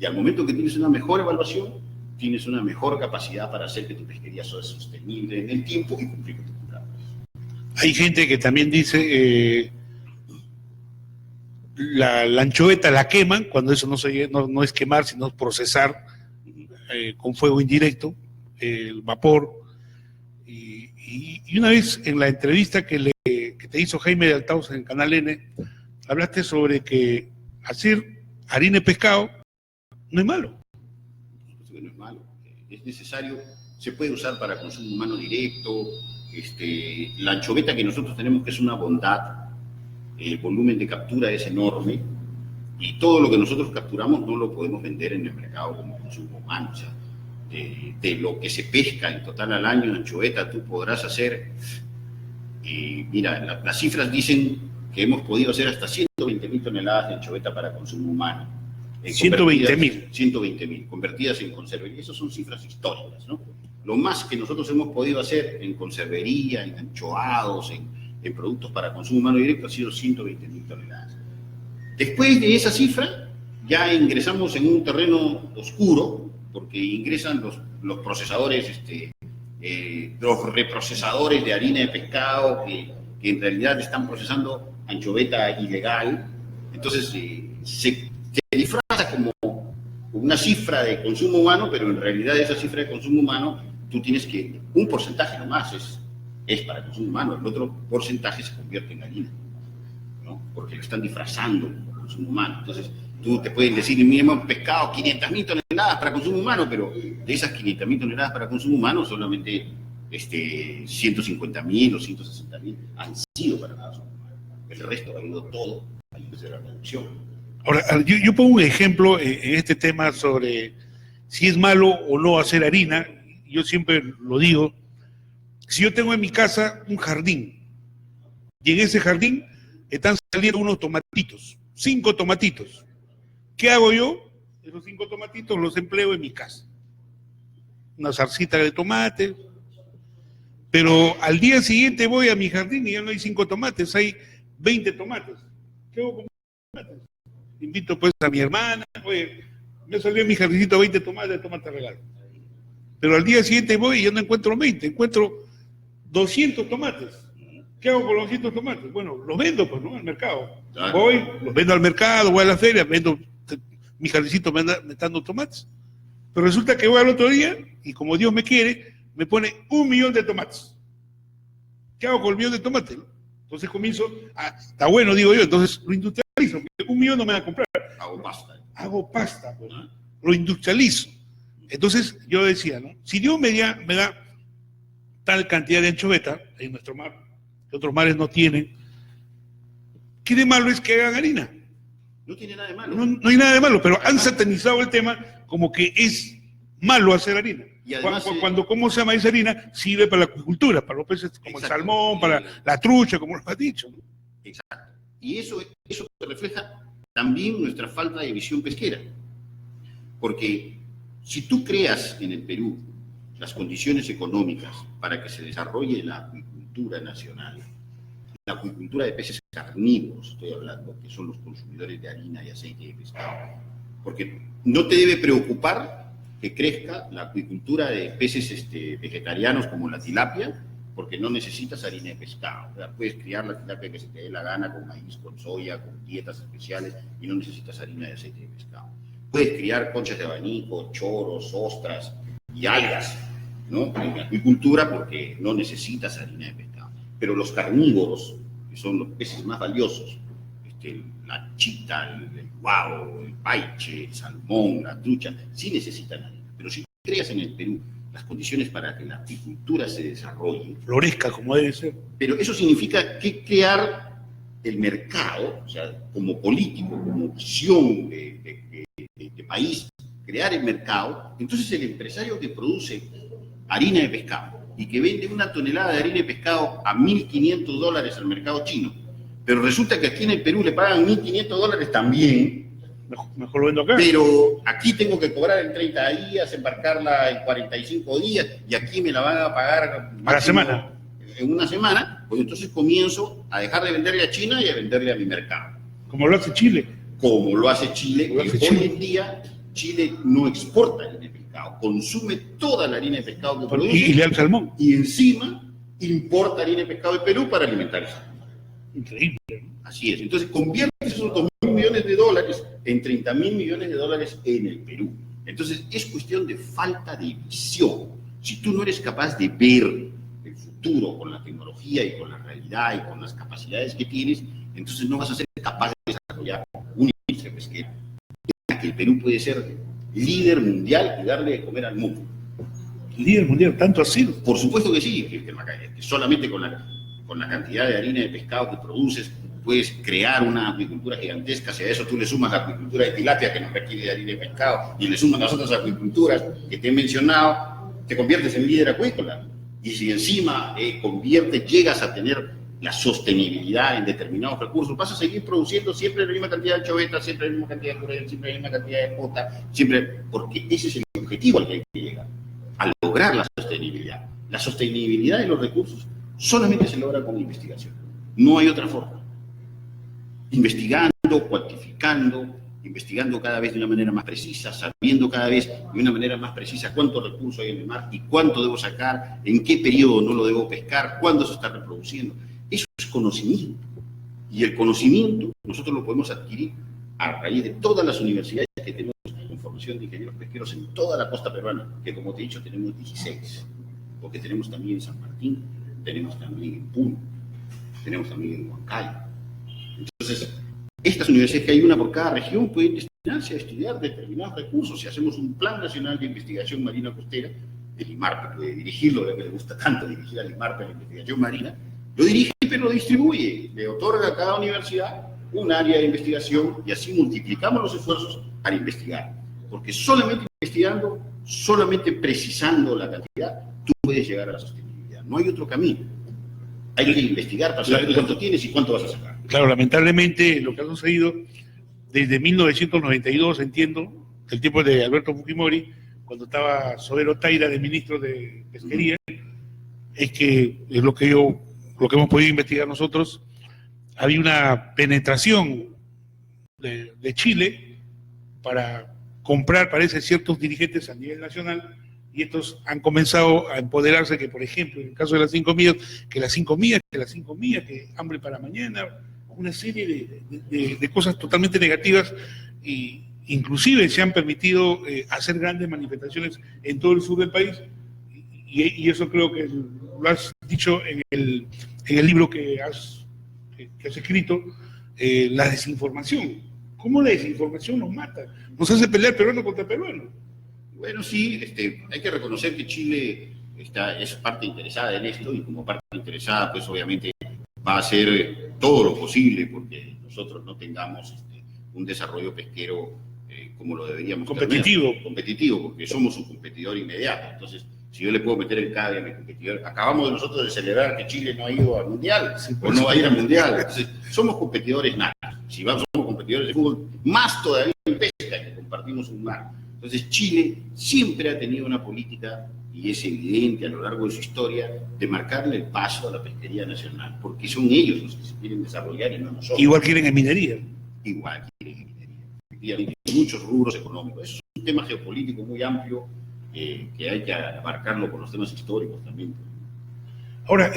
Y al momento que tienes una mejor evaluación, tienes una mejor capacidad para hacer que tu pesquería sea sostenible en el tiempo y cumplir con tus contratos. Hay gente que también dice la anchoveta la queman, cuando eso no es quemar, sino procesar con fuego indirecto, el vapor. Y una vez en la entrevista que te hizo Jaime de Althaus en Canal N, hablaste sobre que hacer harina de pescado no es malo. No es malo, es necesario, se puede usar para consumo humano directo. La anchoveta que nosotros tenemos, que es una bondad, el volumen de captura es enorme y todo lo que nosotros capturamos no lo podemos vender en el mercado como consumo humano. O sea, de lo que se pesca en total al año en anchoveta, tú podrás hacer, mira, las cifras dicen que hemos podido hacer hasta 120.000 toneladas de anchoveta para consumo humano. 120.000. 120.000, convertidas en conservería. Esas son cifras históricas, ¿no? Lo más que nosotros hemos podido hacer en conservería, en anchoados, en productos para consumo humano directo, ha sido 120.000 toneladas. Después de esa cifra, ya ingresamos en un terreno oscuro, porque ingresan los procesadores, los reprocesadores de harina de pescado, que en realidad están procesando anchoveta ilegal. Entonces, se disfraza como una cifra de consumo humano, pero en realidad esa cifra de consumo humano, tú tienes que, un porcentaje nomás es para consumo humano, el otro porcentaje se convierte en harina, ¿no? Porque lo están disfrazando como consumo humano. Entonces, tú te pueden decir, mira, hemos pescado 500.000 toneladas para consumo humano, pero de esas 500.000 toneladas para consumo humano, solamente 150.000 o 160.000 han sido para consumo humano. El resto ha ido todo a industria de la producción. Ahora, yo pongo un ejemplo en este tema sobre si es malo o no hacer harina. Yo siempre lo digo, si yo tengo en mi casa un jardín y en ese jardín están saliendo unos tomatitos, 5 tomatitos, ¿qué hago yo? Esos 5 tomatitos los empleo en mi casa. Una zarcita de tomate, pero al día siguiente voy a mi jardín y ya no hay 5 tomates, hay 20 tomates. ¿Qué hago con los tomates? invito pues a mi hermana, oye, me salió en mi jardíncito 20 tomates, tomate regalo. Pero al día siguiente voy y yo no encuentro 20, encuentro 200 tomates. ¿Qué hago con los 200 tomates? Bueno, los vendo pues, ¿no? Al mercado. Claro. Voy, los vendo al mercado, voy a la feria, vendo, mi jardincito me está dando tomates. Pero resulta que voy al otro día y como Dios me quiere, me pone 1 millón de tomates. ¿Qué hago con el millón de tomates? Entonces comienzo, está bueno, digo yo, entonces lo industrializo, porque 1 millón no me va a comprar. Hago pasta, pues, ¿no? Lo industrializo. Entonces yo decía, ¿no? Si Dios me da tal cantidad de anchoveta en nuestro mar, que otros mares no tienen, ¿qué de malo es que hagan harina? No tiene nada de malo. No hay nada de malo, pero han satanizado el tema como que es malo hacer harina. Y además, cuando ¿cómo se llama esa harina? Sirve para la acuicultura, para los peces como el salmón, para la trucha, como lo has dicho, ¿no? Exacto. Y eso refleja también nuestra falta de visión pesquera. Porque si tú creas en el Perú las condiciones económicas para que se desarrolle la acuicultura nacional, la acuicultura de peces carnívoros, estoy hablando, que son los consumidores de harina y aceite de pescado, porque no te debe preocupar que crezca la acuicultura de peces vegetarianos como la tilapia, porque no necesitas harina de pescado. O sea, puedes criar la tilapia que se te dé la gana con maíz, con soya, con dietas especiales y no necesitas harina de aceite de pescado. Puedes criar conchas de abanico, choros, ostras y algas, ¿no? En la acuicultura porque no necesitas harina de pescado. Pero los carnívoros, que son los peces más valiosos, la chita, el guau, el paiche, el salmón, la trucha, sí necesitan harina. Pero si creas en el Perú las condiciones para que la apicultura se desarrolle, florezca como debe ser. Pero eso significa que crear el mercado, o sea, como político, como visión de país, crear el mercado. Entonces el empresario que produce harina de pescado y que vende 1 tonelada de harina de pescado a $1.500 al mercado chino, pero resulta que aquí en el Perú le pagan $1.500 también. Mejor lo vendo acá. Pero aquí tengo que cobrar en 30 días, embarcarla en 45 días, y aquí me la van a pagar a la semana. En una semana, pues entonces comienzo a dejar de venderle a China y a venderle a mi mercado. Como lo hace Chile. Como lo hace Chile. Hoy en día Chile no exporta harina de pescado, consume toda la harina de pescado que produce. Y le da el salmón. Y encima importa harina de pescado de Perú para alimentar el salmón. Increíble. Así es. Entonces convierte esos $2.000 millones en $30.000 millones en el Perú. Entonces es cuestión de falta de visión. Si tú no eres capaz de ver el futuro con la tecnología y con la realidad y con las capacidades que tienes, entonces no vas a ser capaz de desarrollar una industria pesquera en la que el Perú puede ser líder mundial y darle de comer al mundo. ¿Líder mundial? ¿Tanto así? Por supuesto que sí, que solamente con la cantidad de harina de pescado que produces puedes crear una acuicultura gigantesca. Si a eso tú le sumas la acuicultura de tilapia, que no requiere de harina de pescado, y le sumas las otras acuiculturas que te he mencionado, te conviertes en líder acuícola. Y si encima llegas a tener la sostenibilidad en determinados recursos, vas a seguir produciendo siempre la misma cantidad de anchoveta, siempre la misma cantidad de jurel, siempre la misma cantidad de pota, siempre, porque ese es el objetivo al que hay que llegar, a lograr la sostenibilidad. La sostenibilidad de los recursos solamente se logra con investigación. No hay otra forma. Investigando, cuantificando, investigando cada vez de una manera más precisa, sabiendo cada vez de una manera más precisa cuántos recursos hay en el mar y cuánto debo sacar, en qué periodo no lo debo pescar, cuándo se está reproduciendo. Eso es conocimiento. Y el conocimiento nosotros lo podemos adquirir a raíz de todas las universidades que tenemos con formación de ingenieros pesqueros en toda la costa peruana, que como te he dicho tenemos 16, porque tenemos también en San Martín, tenemos también en Puno, tenemos también en Huancayo. Entonces, estas universidades, que hay una por cada región, pueden destinarse a estudiar determinados recursos. Si hacemos un plan nacional de investigación marina costera, el IMARPE puede dirigirlo, lo que le gusta tanto dirigir al IMARPE la investigación marina, lo dirige pero lo distribuye, le otorga a cada universidad un área de investigación y así multiplicamos los esfuerzos para investigar. Porque solamente investigando, solamente precisando la cantidad, tú puedes llegar a la sostenibilidad. No hay otro camino. Hay que investigar para saber cuánto tienes y cuánto vas a sacar. Claro, lamentablemente lo que ha sucedido desde 1992, entiendo, el tiempo de Alberto Fujimori, cuando estaba Sodero Taira de ministro de Pesquería, es que es lo que hemos podido investigar nosotros, había una penetración de Chile para comprar, parece, ciertos dirigentes a nivel nacional, y estos han comenzado a empoderarse que, por ejemplo, en el caso de las 5 millas, que hambre para mañana, una serie de cosas totalmente negativas, y inclusive se han permitido hacer grandes manifestaciones en todo el sur del país, y eso creo que lo has dicho en el libro que has escrito, la desinformación. ¿Cómo la desinformación nos mata? Nos hace pelear peruano contra peruano. Bueno, sí, hay que reconocer que Chile es parte interesada en esto, y como parte interesada, pues obviamente va a hacer todo lo posible porque nosotros no tengamos un desarrollo pesquero como lo deberíamos competitivo. tener. Competitivo, porque somos un competidor inmediato. Entonces, si yo le puedo meter el cabe a mi competidor, acabamos nosotros de celebrar que Chile no ha ido al Mundial, o no va a ir al Mundial. Entonces, somos competidores natos. Si somos competidores de fútbol, más todavía en pesca, que compartimos un mar. Entonces, Chile siempre ha tenido una política, y es evidente a lo largo de su historia, de marcarle el paso a la pesquería nacional, porque son ellos los que se quieren desarrollar y no nosotros. Igual quieren en minería. Igual quieren en minería. Efectivamente, muchos rubros económicos. Eso es un tema geopolítico muy amplio, que hay que abarcarlo con los temas históricos también. Ahora,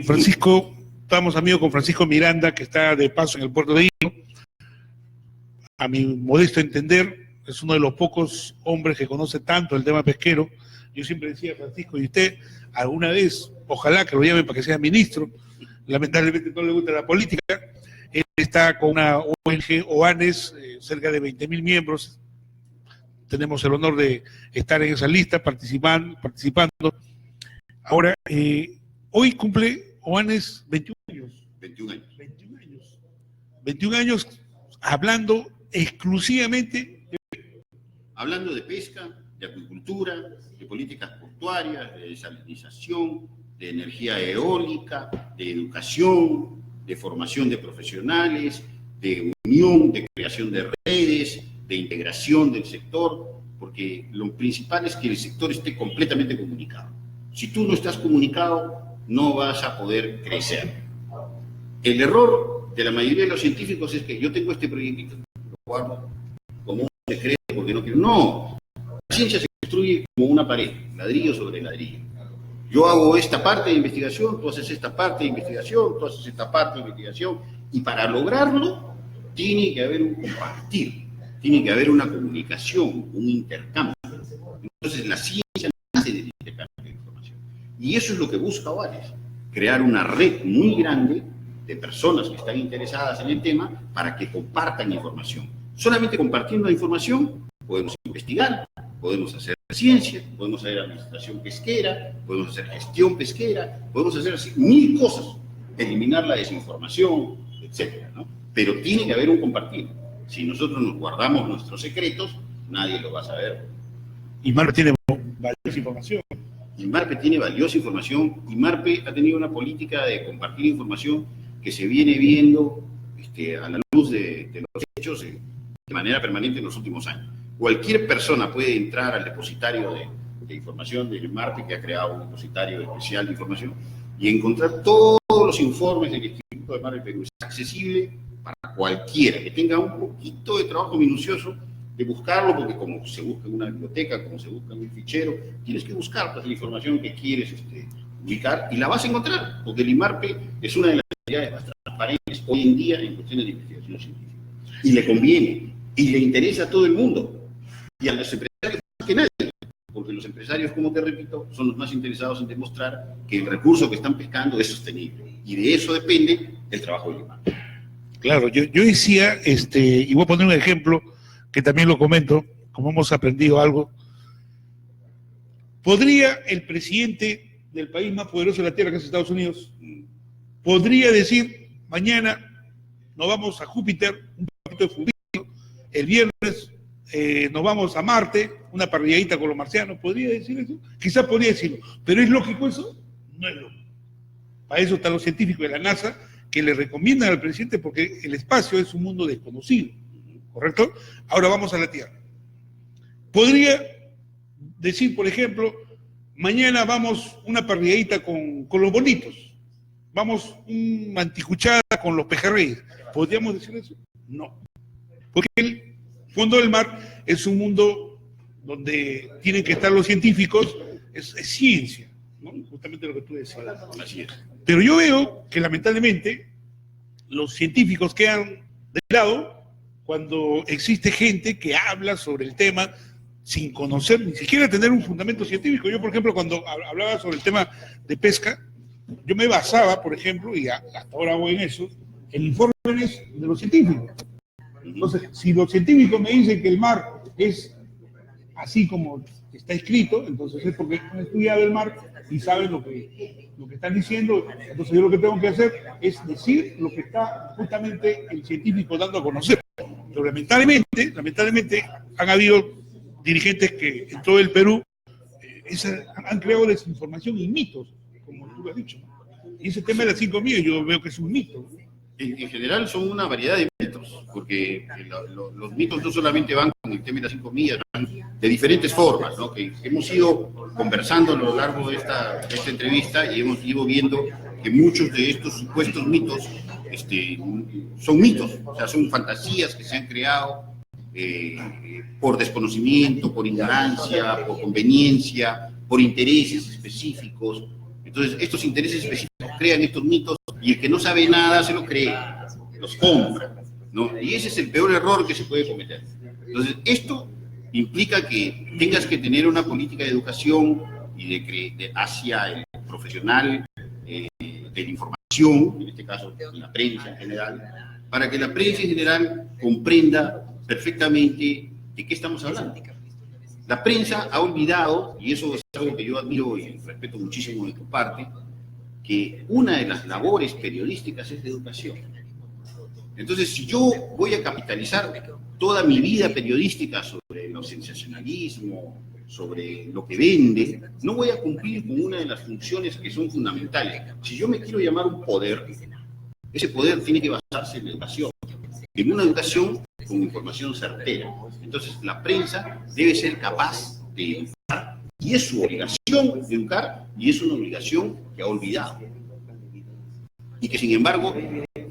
Francisco, estamos amigos con Francisco Miranda, que está de paso en el puerto de Iquitos. A mi modesto entender, es uno de los pocos hombres que conoce tanto el tema pesquero. Yo siempre decía, Francisco, y usted alguna vez, ojalá que lo llamen para que sea ministro, lamentablemente no le gusta la política. Él está con una ONG, OANES, cerca de 20.000 miembros. Tenemos el honor de estar en esa lista, participando. Ahora, hoy cumple OANES 21 años. 21 años. 21 años. 21 años hablando exclusivamente hablando de pesca, de acuicultura, de políticas portuarias, de desalinización, de energía eólica, de educación, de formación de profesionales, de unión, de creación de redes, de integración del sector, porque lo principal es que el sector esté completamente comunicado. Si tú no estás comunicado, no vas a poder crecer. El error de la mayoría de los científicos es que yo tengo este proyecto, lo guardo como un secreto porque no quiero. No, la ciencia se construye como una pared, ladrillo sobre ladrillo. Yo hago esta parte de investigación, tú haces esta parte de investigación, tú haces esta parte de investigación, y para lograrlo tiene que haber un compartir, tiene que haber una comunicación, un intercambio. Entonces la ciencia nace del intercambio de información. Y eso es lo que busca OANES, crear una red muy grande de personas que están interesadas en el tema para que compartan información. Solamente compartiendo la información podemos investigar, podemos hacer ciencia, podemos hacer administración pesquera, podemos hacer gestión pesquera, podemos hacer así 1000 cosas, eliminar la desinformación, etcétera, ¿no? Pero tiene que haber un compartir. Si nosotros nos guardamos nuestros secretos, nadie lo va a saber. Y Marpe tiene valiosa información. Y Marpe tiene valiosa información, y Marpe ha tenido una política de compartir información que se viene viendo a la luz de los hechos de manera permanente en los últimos años. Cualquier persona puede entrar al depositario de información del Marpe, que ha creado un depositario especial de información, y encontrar todos los informes del Instituto de Mar del Perú. Es accesible para cualquiera que tenga un poquito de trabajo minucioso de buscarlo, porque como se busca en una biblioteca, como se busca en un fichero, tienes que buscar pues, la información que quieres ubicar, y la vas a encontrar, porque el IMARPE es una de las entidades más transparentes hoy en día en cuestiones de investigación científica. Y le conviene, y le interesa a todo el mundo. Y a los empresarios más que nadie, porque los empresarios, como te repito, son los más interesados en demostrar que el recurso que están pescando es sostenible. Y de eso depende el trabajo del IMARPE. Claro, yo decía, y voy a poner un ejemplo que también lo comento, como hemos aprendido algo. ¿Podría el presidente del país más poderoso de la Tierra, que es Estados Unidos, podría decir, mañana nos vamos a Júpiter, un poquito de fubito, el viernes nos vamos a Marte, una parrilladita con los marcianos? ¿Podría decir eso? Quizás podría decirlo, pero ¿es lógico eso? No es lógico. Para eso están los científicos de la NASA, que le recomiendan al presidente, porque el espacio es un mundo desconocido, ¿correcto? Ahora vamos a la Tierra. Podría decir, por ejemplo, mañana vamos una parrilladita con los bonitos, vamos una anticuchada con los pejerreyes. ¿Podríamos decir eso? No. Porque el fondo del mar es un mundo donde tienen que estar los científicos, es ciencia, ¿no? Justamente lo que tú decías. Así es. Pero yo veo que lamentablemente los científicos quedan de lado cuando existe gente que habla sobre el tema sin conocer, ni siquiera tener un fundamento científico. Yo, por ejemplo, cuando hablaba sobre el tema de pesca, yo me basaba, por ejemplo, y hasta ahora voy en eso, en informes de los científicos. Entonces, si los científicos me dicen que el mar es así como está escrito, entonces es porque han estudiado el mar y saben lo que están diciendo. Entonces yo lo que tengo que hacer es decir lo que está justamente el científico dando a conocer. Pero lamentablemente han habido dirigentes que en todo el Perú han creado desinformación y mitos, como tú lo has dicho. Y ese tema de las 5.000 yo veo que es un mito. En general son una variedad de mitos, porque los mitos no solamente van con el tema de las 5 millas, van de diferentes formas, ¿no? Que hemos ido conversando a lo largo de esta entrevista y hemos ido viendo que muchos de estos supuestos mitos son mitos, o sea, son fantasías que se han creado por desconocimiento, por ignorancia, por conveniencia, por intereses específicos. Entonces, estos intereses específicos crean estos mitos y el que no sabe nada se lo cree, los compra, ¿no? Y ese es el peor error que se puede cometer. Entonces, esto implica que tengas que tener una política de educación y hacia el profesional de la información, en este caso la prensa en general, para que la prensa en general comprenda perfectamente de qué estamos hablando. La prensa ha olvidado, y eso es algo que yo admiro y respeto muchísimo de tu parte, que una de las labores periodísticas es de educación. Entonces, si yo voy a capitalizar toda mi vida periodística sobre el sensacionalismo, sobre lo que vende, no voy a cumplir con una de las funciones que son fundamentales. Si yo me quiero llamar un poder, ese poder tiene que basarse en la educación, en una educación con información certera. Entonces, la prensa debe ser capaz de educar, y es su obligación de educar, y es una obligación que ha olvidado. Y que, sin embargo,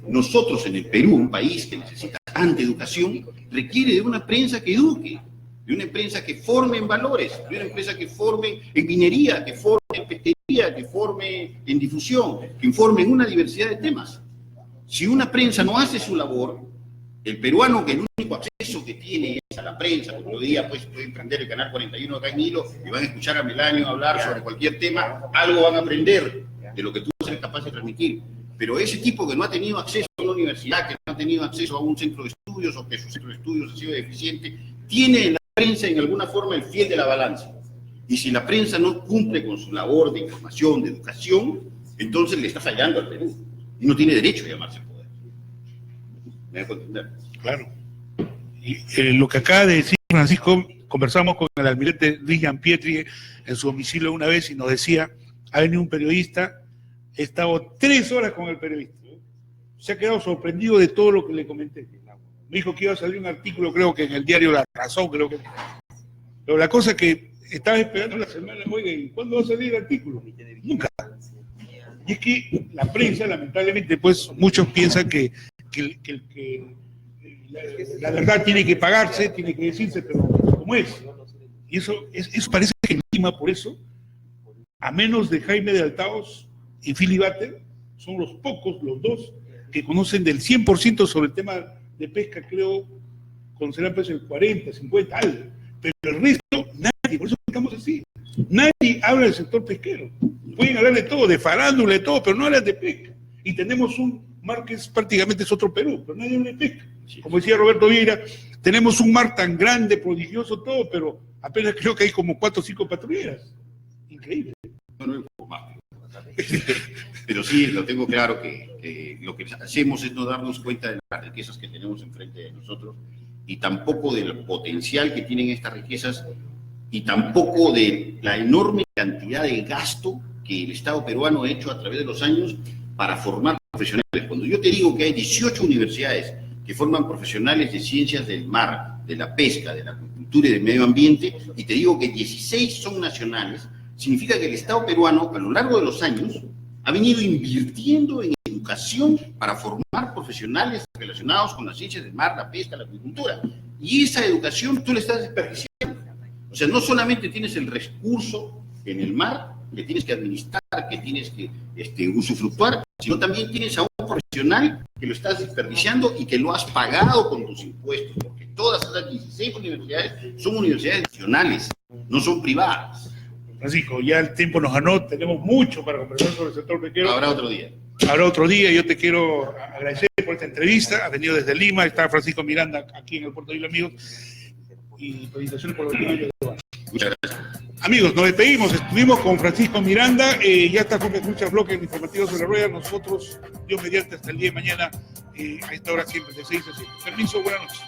nosotros en el Perú, un país que necesita tanta educación, requiere de una prensa que eduque, de una prensa que forme en valores, de una empresa que forme en minería, que forme en pesquería, que forme en difusión, que informe en una diversidad de temas. Si una prensa no hace su labor, el peruano, que el único acceso que tiene es a la prensa, porque hoy día pues pueden prender el canal 41 acá en Hilo y van a escuchar a Melanio hablar sobre cualquier tema, algo van a aprender de lo que tú eres capaz de transmitir. Pero ese tipo que no ha tenido acceso a una universidad, que no ha tenido acceso a un centro de estudios o que su centro de estudios ha sido deficiente, tiene en la prensa en alguna forma el fiel de la balanza. Y si la prensa no cumple con su labor de información, de educación, entonces le está fallando al Perú. Y no tiene derecho a llamarse poder. ¿Me dejo entender? Claro. Y lo que acaba de decir Francisco, conversamos con el almirante Luis Gianpietri en su domicilio una vez y nos decía, ha venido un periodista, he estado 3 horas con el periodista, se ha quedado sorprendido de todo lo que le comenté. Me dijo que iba a salir un artículo, creo que en el diario La Razón, creo que. Pero la cosa que estaba esperando la semana, oiga, ¿y cuándo va a salir el artículo? Nunca. Y es que la prensa, lamentablemente, pues muchos piensan que la verdad tiene que pagarse, tiene que decirse, pero como es. Y eso parece que encima, por eso, a menos de Jaime de Altaos y Philly Butter, son los pocos, los dos, que conocen del 100% sobre el tema de pesca, creo, conocerán pues el 40, 50, algo. Pero el resto, nadie, por eso estamos así. Nadie habla del sector pesquero. Pueden hablar de todo, de farándula, de todo, pero no hablan de pesca. Y tenemos un mar que prácticamente es otro Perú, pero nadie habla de pesca. Como decía Roberto Vieira, tenemos un mar tan grande, prodigioso, todo, pero apenas creo que hay como 4 o 5 patrulleras. Increíble. Bueno, un poco más. Pero sí, lo tengo claro que lo que hacemos es no darnos cuenta de las riquezas que tenemos enfrente de nosotros y tampoco del potencial que tienen estas riquezas y tampoco de la enorme cantidad de gasto que el Estado peruano ha hecho a través de los años para formar profesionales. Cuando yo te digo que hay 18 universidades que forman profesionales de ciencias del mar, de la pesca, de la acuicultura y del medio ambiente, y te digo que 16 son nacionales, significa que el Estado peruano, a lo largo de los años, ha venido invirtiendo en educación educación para formar profesionales relacionados con las ciencias del mar, la pesca, la agricultura. Y esa educación tú la estás desperdiciando. O sea, no solamente tienes el recurso en el mar, que tienes que administrar, que tienes que usufructuar, sino también tienes a un profesional que lo estás desperdiciando y que lo has pagado con tus impuestos, porque todas esas 16 universidades son universidades nacionales, no son privadas. Francisco, ya el tiempo nos ganó, tenemos mucho para conversar sobre el sector pesquero. Habrá otro día. Habrá otro día. Yo te quiero agradecer por esta entrevista. Has venido desde Lima, está Francisco Miranda aquí en el Puerto de Isla, amigos. Y felicitaciones por los años de Muchas gracias. Amigos, nos despedimos. Estuvimos con Francisco Miranda. Ya está Jorge Escucha Bloque en Informativo sobre la Rueda. Nosotros, Dios mediante, hasta el día de mañana, a esta hora siempre, de 6 a 7. Permiso, buenas noches.